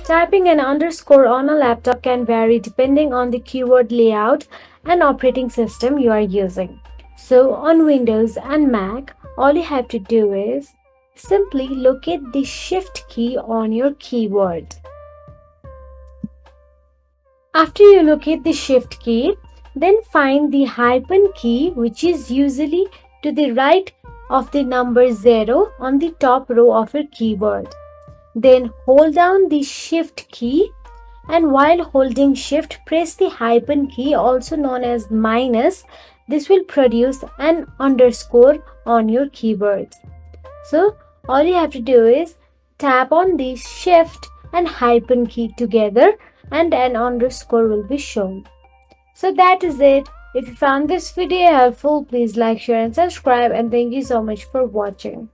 Typing an underscore on a laptop can vary depending on the keyword layout and operating system you are using. So on Windows and Mac, all you have to do is simply locate the Shift key on your keyboard. After you locate the Shift key, then find the hyphen key, which is usually to the right of the number 0 on the top row of your keyboard. Then hold down the Shift key, and while holding Shift, press the hyphen key, also known as minus. This will produce an underscore on your keyboard. So all you have to do is tap on the Shift and hyphen key together and an underscore will be shown. So that is it. If you found this video helpful, please like, share and subscribe, and thank you so much for watching.